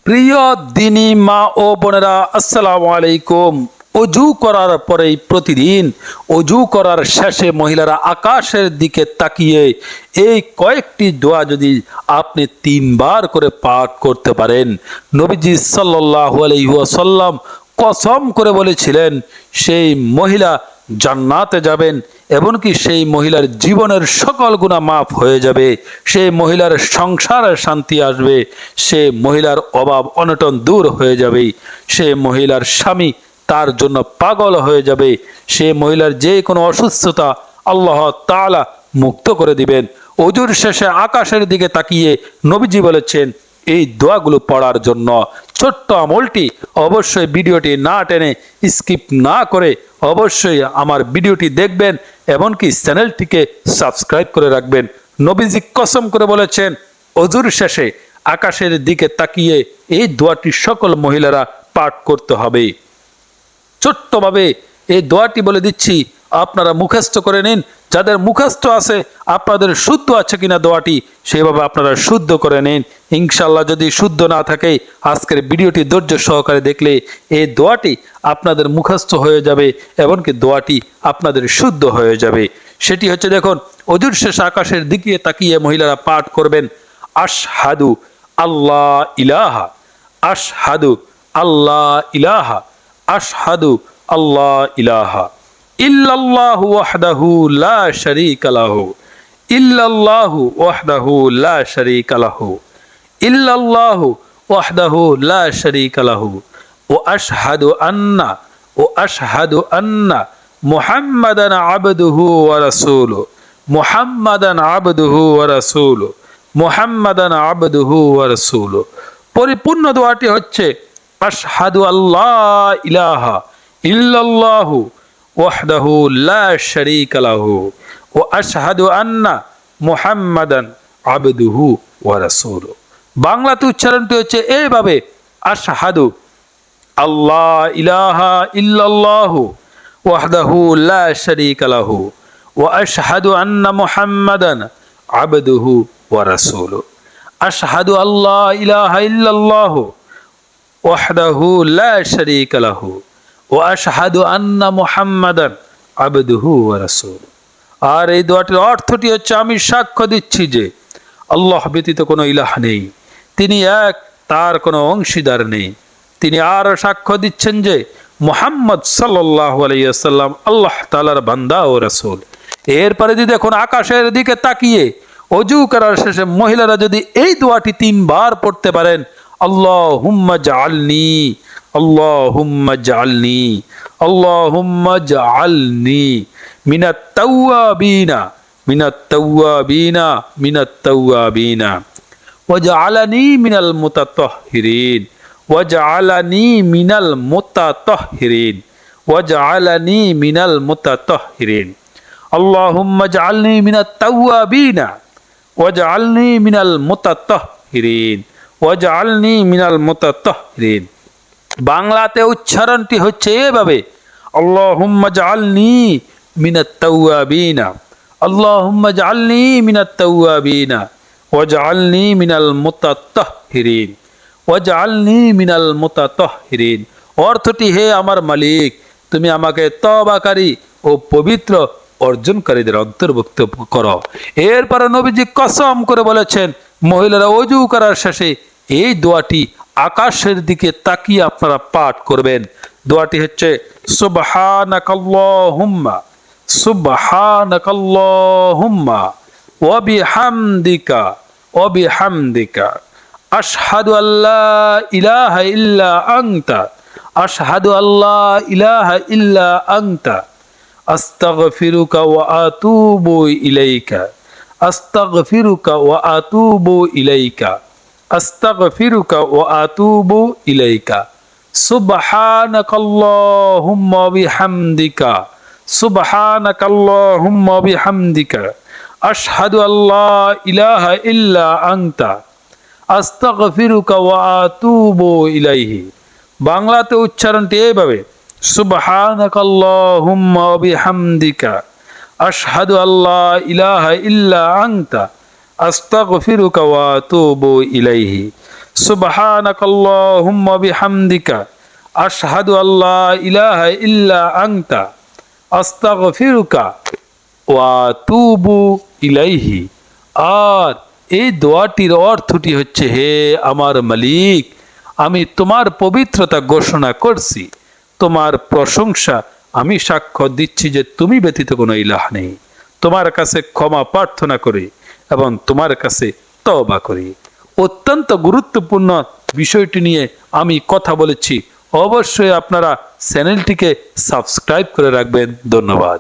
প্রিয় দিনী মা ও বোনেরা, আসসালামু আলাইকুম। অজু করার পরেই প্রতিদিন অজু করার শেষে মহিলারা আকাশের দিকে তাকিয়ে এই কয়েকটি দোয়া যদি আপনি 3 বার করে পাঠ করতে পারেন, নবীজি সাল্লাল্লাহু আলাইহি ওয়াসাল্লাম কসম করে বলেছিলেন সেই মহিলা জান্নাতে যাবেন, এমনকি সেই মহিলার জীবনের সকল গুনাহ মাফ হয়ে যাবে, সেই মহিলার সংসারে শান্তি আসবে, সে মহিলার অভাব অনটন দূর হয়ে যাবে, সে মহিলার স্বামী তার জন্য পাগল হয়ে যাবে, সে মহিলার যে কোনো অসুস্থতা আল্লাহ তাআলা মুক্ত করে দিবেন। ওজুর শেষে আকাশের দিকে তাকিয়ে নবীজি বলেছেন এই দোয়াগুলো পড়ার জন্য। ছোট্ট আমলটি অবশ্যই ভিডিওটি না টেনে স্কিপ না করে অবশ্যই আমার ভিডিওটি দেখবেন, এমনকি চ্যানেলটিকে সাবস্ক্রাইব করে রাখবেন। নবীজি কসম করে বলেছেন ওজুর শেষে আকাশের দিকে তাকিয়ে এই দোয়াটি সকল মহিলারা পাঠ করতে হবে। ছোট্টভাবে এই দোয়াটি বলে দিচ্ছি, আপনারা মুখস্থ করে নিন। যাদের মুখস্থ আছে আপনাদের শুদ্ধ আছে কিনা দোয়াটি সেইভাবে আপনারা শুদ্ধ করে নিন। ইনশাল্লাহ যদি শুদ্ধ না থাকে আজকের ভিডিওটি ধৈর্য সহকারে দেখলে এই দোয়াটি আপনাদের মুখস্থ হয়ে যাবে, এমনকি দোয়াটি আপনাদের শুদ্ধ হয়ে যাবে। সেটি হচ্ছে, দেখুন, অজুর শেষে আকাশের দিকে তাকিয়ে মহিলারা পাঠ করবেন আশহাদু আল্লাহ ইলাহা, আশহাদু আল্লাহ ইলাহা, আশহাদু আল্লাহ ইলাহা ইল্লাল্লাহু ওয়াহদাহু লা শারীকা লাহু, ইল্লাল্লাহু ওয়াহদাহু লা শারীকা লাহু, ইল্লাল্লাহু ওয়াহদাহু লা শারীকা লাহু, ওয়া আশহাদু আন্না মুহাম্মাদান আবদুহু ওয়া রাসূলুহু, মুহাম্মাদান আবদুহু ওয়া রাসূলুহু, মুহাম্মাদান আবদুহু ওয়া রাসূলুহু। পরিপূর্ণ দোয়াটি হচ্ছে আশহাদু আল্লাহ ইলাহা ইল্লাল্লাহু ওয়াহদাহু লা শারীকা লাহু, ওয়া আশহাদু আন্না মুহাম্মাদান আবদুহু ওয়া রাসূলুহু। বাংলাতে উচ্চারণটি হচ্ছে এইভাবে, আশহাদু আল্লাহ ইলাহা ইল্লাল্লাহু ওয়াহদাহু লা শারীকা লাহু, ওয়া আশহাদু আন্না মুহাম্মাদান আবদুহু ওয়া রাসূলুহু। আশহাদু আল্লাহ ইলাহা ইল্লাল্লাহু ওয়াহদাহু লা শারীকা লাহু, ওয়া আশহাদু আন্না মুহাম্মাদান আবদুহু ওয়া রাসূলুহু। আর এই দোয়াটির অর্থটি হচ্ছে, আমি সাক্ষ্য দিচ্ছি যে আল্লাহ ব্যতীত কোনো ইলাহ নেই, তিনি এক, তার কোনো অংশীদার নেই। তিনি আরও সাক্ষ্য দিচ্ছেন যে মুহাম্মদ সাল্লাল্লাহু আলাইহি ওয়াসাল্লাম আল্লাহ তাআলার বান্দা ও রাসূল। এরপরে যদি এখন আকাশের দিকে তাকিয়ে অজু করার শেষে মহিলারা যদি এই দোয়াটি 3 বার পড়তে পারেন, আল্লাহুম্মা জাআলনি, আল্লাহুম্মা জাআলনি, আল্লাহুম্মা জাআলনি মিনাত তাওয়াবিনা, মিনাত তাওয়াবিনা, মিনাত তাওয়াবিনা, ওয়াজআলনি মিনাল মুতাতাহহিরিন, ওয়াজআলনি মিনাল মুতাতাহহিরিন, ওয়াজআলনি মিনাল মুতাতাহহিরিন। আল্লাহুম্মা জাআলনি মিনাত তাওয়াবিনা, ওয়াজআলনি মিনাল মুতাতাহহিরিন, ওয়াজআলনি মিনাল মুতাতাহহিরিন। বাংলাতে উচ্চারণটি হচ্ছে এভাবে, আল্লাহুম্মা জাআলনি মিনাত তাওয়াবিনা, আল্লাহুম্মা জাআলনি মিনাত তাওয়াবিনা, ওয়াজআলনি মিনাল মুতাতাহহিরিন, ওয়াজআলনি মিনাল মুতাতাহহিরিন। অর্থটি, হে আমার মালিক, তুমি আমাকে তওবাকারী ও পবিত্র অর্জনকারীদের অন্তর্ভুক্ত করো। এরপরে নবীজি কসম করে বলেছেন মহিলারা অজু করার শেষে এই দোয়াটি আকাশের দিকে তাকিয়ে আপনারা পাঠ করবেন। দোয়াটি হচ্ছে সুবহানাকাল্লাহুম্মা, সুবহানাকাল্লাহুম্মা ওয়া বিহামদিকা, ওয়া বিহামদিকা আশহাদু আল্লা ইলাহা ইল্লা আনতা, আশহাদু আল্লা ইলাহা ইল্লা আনতা আস্তাগফিরুকা ওয়া আতুবু ইলাইকা, আস্তাগফিরুকা ওয়া আতুবু ইলাইকা, আস্তাগফিরুকা ওয়া আতুবু ইলাইকা। সুবহানাকাল্লাহুম্মা বিহামদিকা, সুবহানাকাল্লাহুম্মা বিহামদিকা আশহাদু আল্লা ইলাহা ইল্লা আনতা আস্তাগফিরুকা ওয়া আতুবু ইলাইহি। বাংলাতে উচ্চারণটি এইভাবে, সুবহানাকাল্লাহুম্মা বিহামদিকা আশহাদু আল্লা ইলাহা ইল্লা আনতা আস্তাগফিরুকা ওয়া আতুবু ইলাইহি। সুবহানাকাল্লাহুম্মা বিহামদিকা আশহাদু আল্লা ইলাহা ইল্লা আনতা আস্তাগফিরুকা ওয়া আতুবু ইলাইহি। আর এই দোয়াটির অর্থটি হচ্ছে, হে আমার মালিক, আমি তোমার পবিত্রতা ঘোষণা করছি, তোমার প্রশংসা, আমি সাক্ষ্য দিচ্ছি যে তুমি ব্যতীত কোনো ইলাহ নেই। তোমার কাছে ক্ষমা প্রার্থনা করি এবং তোমার কাছে তওবা করি। অত্যন্ত গুরুত্বপূর্ণ বিষয়টি নিয়ে আমি কথা বলেছি। অবশ্যই আপনারা চ্যানেলটিকে সাবস্ক্রাইব করে রাখবেন। ধন্যবাদ।